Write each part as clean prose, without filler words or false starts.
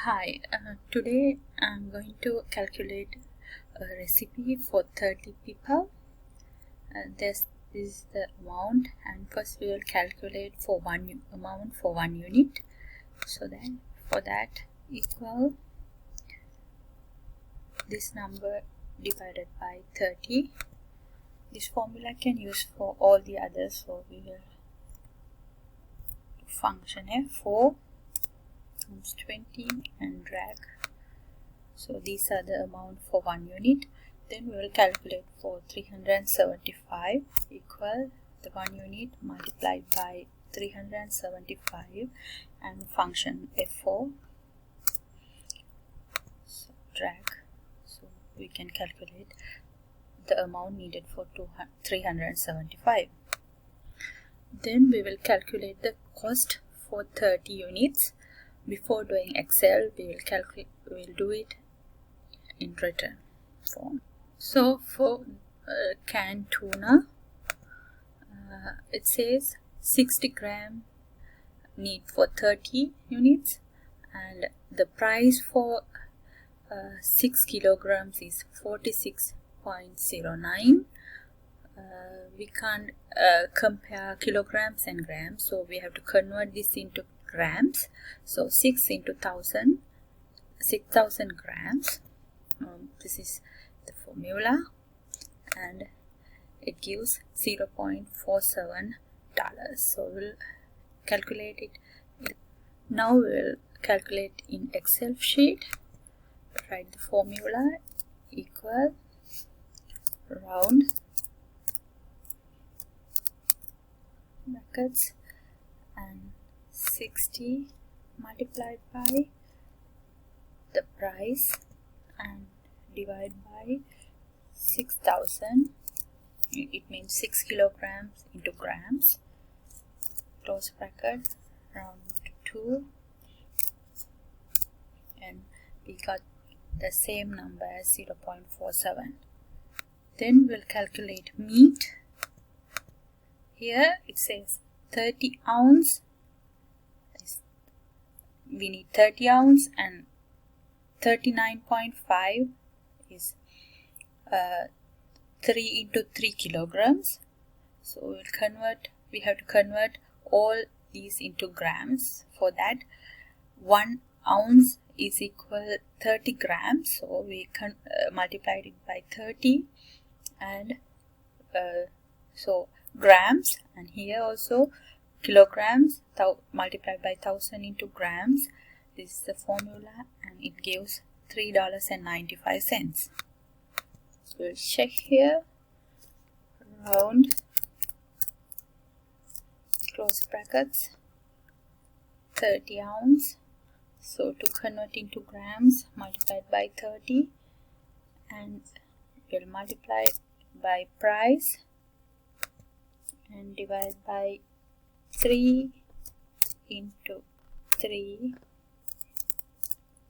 Hi, today I'm going to calculate a recipe for 30 people. This is the amount, and first we will calculate for one amount for 1 unit. So then for that, equal this number divided by 30. This formula can use for all the others, so we will function F4 times 20 and drag. So these are the amount for 1 unit. Then we will calculate for 375 equal the 1 unit multiplied by 375 and function F4. So drag. So we can calculate the amount needed for 375. Then we will calculate the cost for 30 units. Before doing Excel, we will do it in written form. So for canned tuna, it says 60 gram need for 30 units, and the price for 6 kilograms is 46.09. We can't compare kilograms and grams, so we have to convert this into grams. So 6 into 1000, 6000 grams. This is the formula, and it gives $0.47. So we'll calculate it. Now we'll calculate in Excel sheet. Write the formula equal round brackets and 60 multiplied by the price and divide by 6000. It means 6 kilograms into grams. Close bracket, round to 2, and we got the same number as 0.47. Then we'll calculate meat. Here it says 30 ounce. We need 30 ounce, and 39.5 is 3 into 3 kilograms. So we have to convert all these into grams. For that, 1 ounce is equal 30 grams. So we can multiply it by 30, and so grams, and here also kilograms multiplied by 1000 into grams. This is the formula, and it gives $3.95. So we'll check here, round, close brackets, 30 ounce. So to convert into grams, multiplied by 30, and we'll multiply it by price and divide by 3 into 3.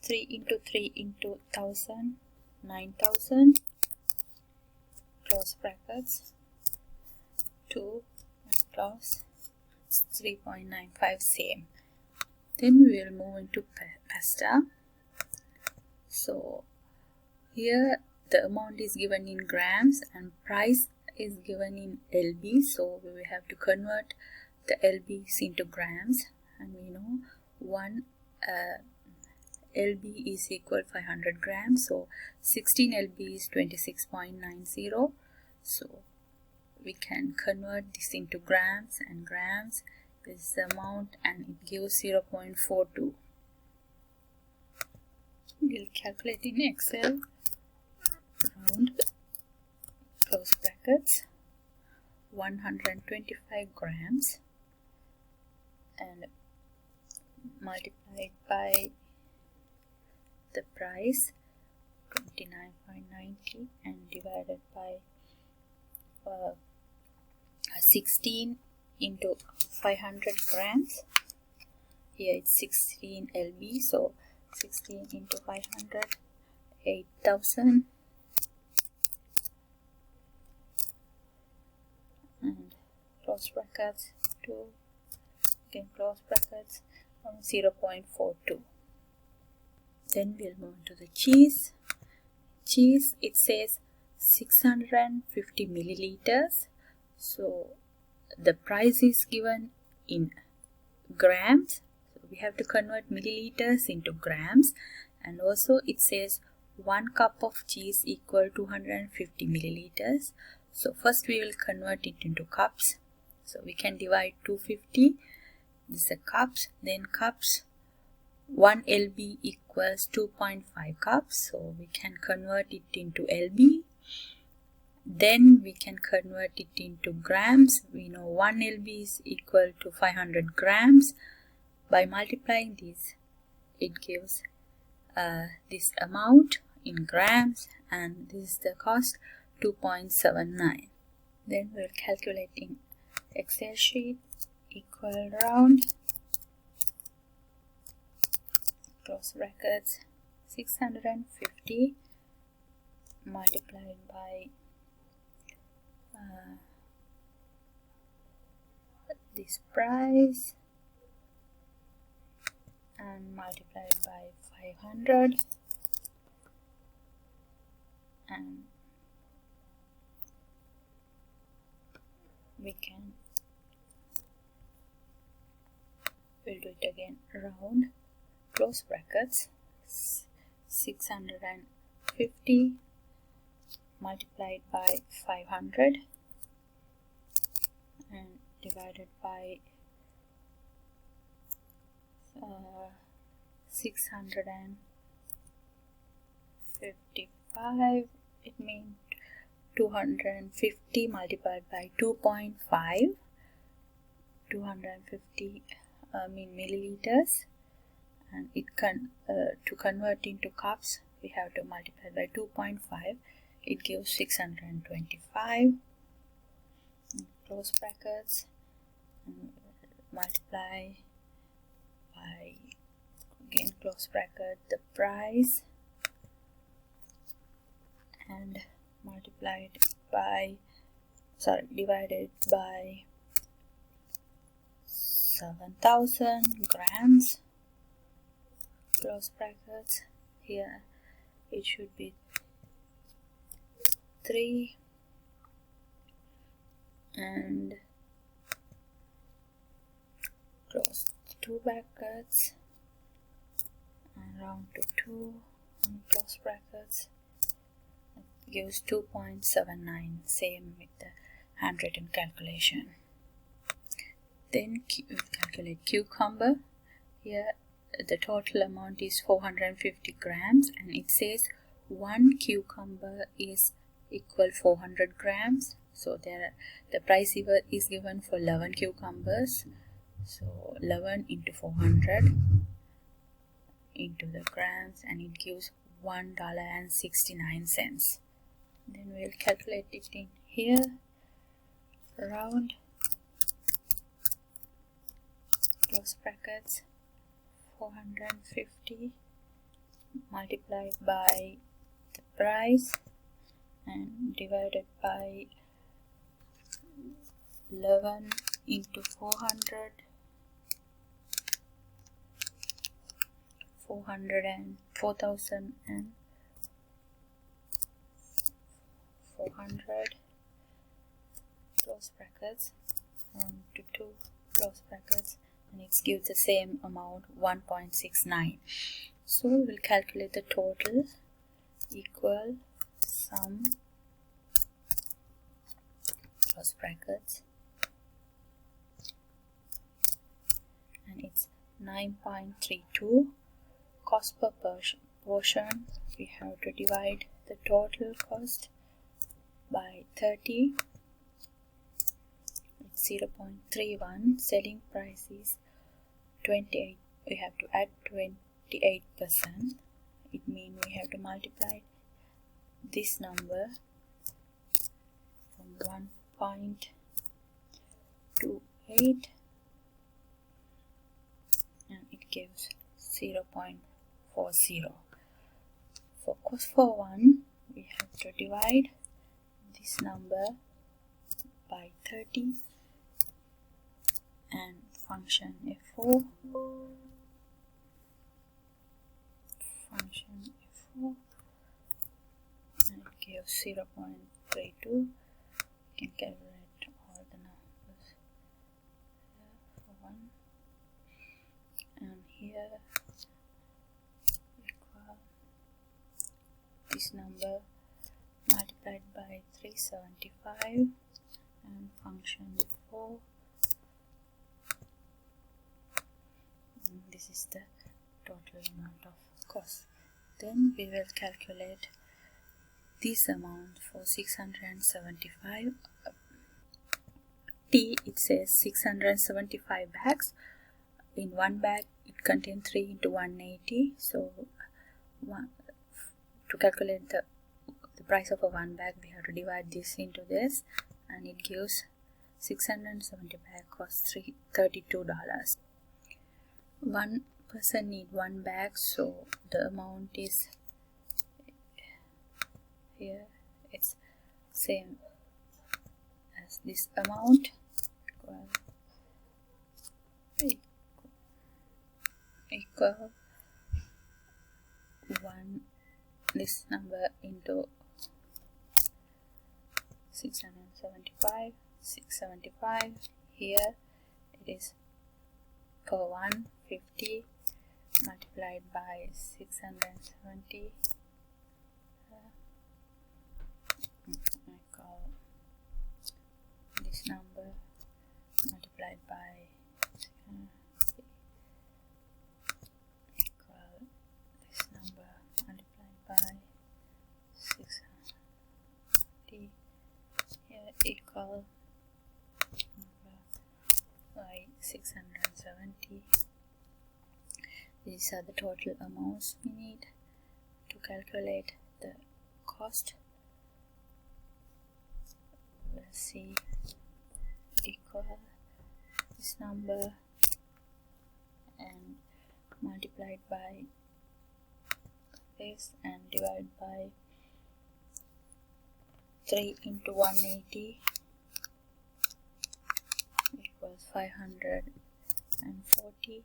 3 into 3 into 1000, 9000, close brackets, 2 and close, 3.95, same. Then we will move into pasta. So here the amount is given in grams and price is given in lb, so we will have to convert the lbs into grams, and we know 1 lb is equal 500 grams, so 16 lb is 26.90. so we can convert this into grams, and grams is the amount, and it gives 0.42. We'll calculate in Excel, round, close brackets, 125 grams and multiplied by the price 29.90 and divided by 16 into 500 grams. Here it's 16 lb, so 16 into 500, 8000, and close brackets, 2, again close brackets, 0.42. Then we'll move to the cheese. Cheese, it says 650 milliliters. So the price is given in grams. So we have to convert milliliters into grams. And also it says 1 cup of cheese equal 250 milliliters. So first we will convert it into cups. So we can divide 250. This is the cups. Then cups, 1 lb equals 2.5 cups. So we can convert it into lb. Then we can convert it into grams. We know 1 lb is equal to 500 grams. By multiplying this, it gives this amount in grams, and this is the cost, 2.79. Then we'll calculate in Excel sheet. Equal round, close brackets, 650 multiplied by this price and multiplied by 500, and we'll do it again, round, close brackets, 650 multiplied by 500 and divided by 655. It means 250 multiplied by 2.5. 250 milliliters, and it to convert into cups we have to multiply by 2.5. It gives 625. Close brackets, and multiply by, again close bracket, the price, and divided by 7,000 grams. Close brackets. Here it should be 3, and close 2 brackets and round to 2 and close brackets. It gives 2.79, same with the handwritten calculation. Then we calculate cucumber. Here the total amount is 450 grams, and it says 1 cucumber is equal 400 grams. So the price is given for 11 cucumbers. So 11 into 400 into the grams, and it gives $1.69. Then we'll calculate it in here, round, close brackets, 450 multiplied by the price and divided by 11 into 400, 4,400, close brackets, 1 to 2, close brackets, and it gives the same amount, 1.69. So we will calculate the total, equal sum, close brackets, and it's 9.32. Cost per portion, we have to divide the total cost by 30. It's 0.31. Selling price is 28. We have to add 28%. It means we have to multiply this number from 1.28, and it gives 0.40. For cost for 1, we have to divide this number by 30 and function F4, function f4 and it gives 0.32. You can calculate all the numbers here for 1 and here equal this number multiplied by 375 and function 4. And this is the total amount of cost. Then we will calculate this amount for 675 T. It says 675 bags. In one bag it contains 3 into 180. So to calculate the price of a one bag, we have to divide this into this, and it gives 670 bag costs $32. One person need one bag, so the amount is here, it's same as this amount, equal 1 this number into 675 here it is per 150 multiplied by 670 equal this number multiplied by equal this number multiplied by 670 here equal by 670. These are the total amounts we need to calculate the cost. Let's see, equal this number and multiplied by this and divided by 3 into 180 equals 540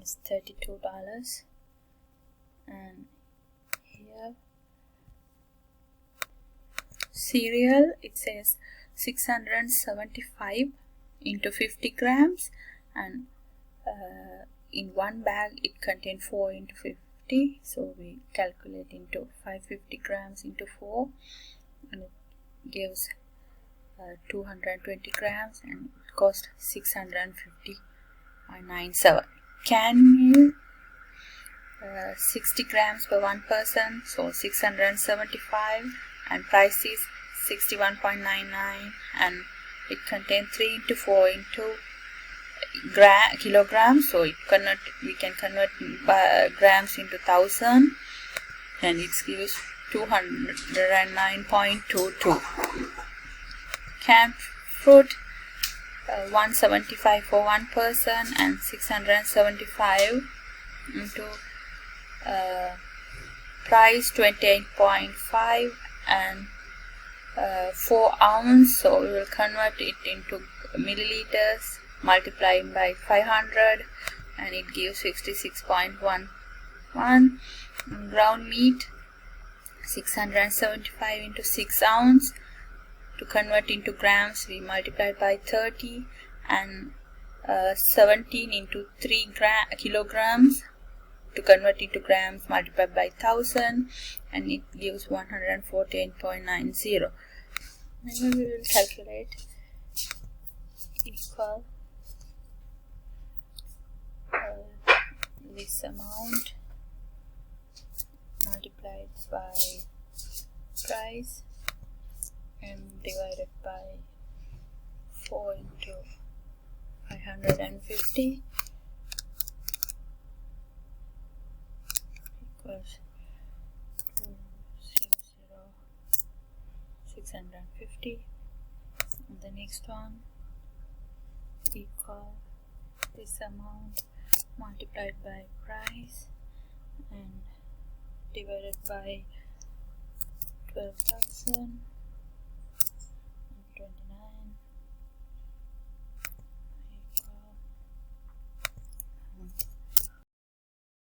is $32. And here cereal, it says 675 into 50 grams, and in one bag it contains 4 into 50, so we calculate into 550 grams into 4 and it gives 220 grams and it costs 650.97. Can you 60 grams per one person, so 675, and price is 61.99, and it contains 3 into 4 into kilograms, so we can convert grams into 1000 and it gives 209.22. Canned fruit 175 for one person and 675 into price 28.5 and 4 ounce, so we will convert it into milliliters, multiplying by 500 and it gives 66.11. Ground meat 675 into 6 ounce. To convert into grams, we multiply by 30 and 17 into 3 kilograms. To convert into grams, multiply by 1000 and it gives 114.90. Then we will calculate equal this amount multiplied by price and divided by 4 into 550 equals 650. And the next one equal this amount multiplied by price and divided by 12,000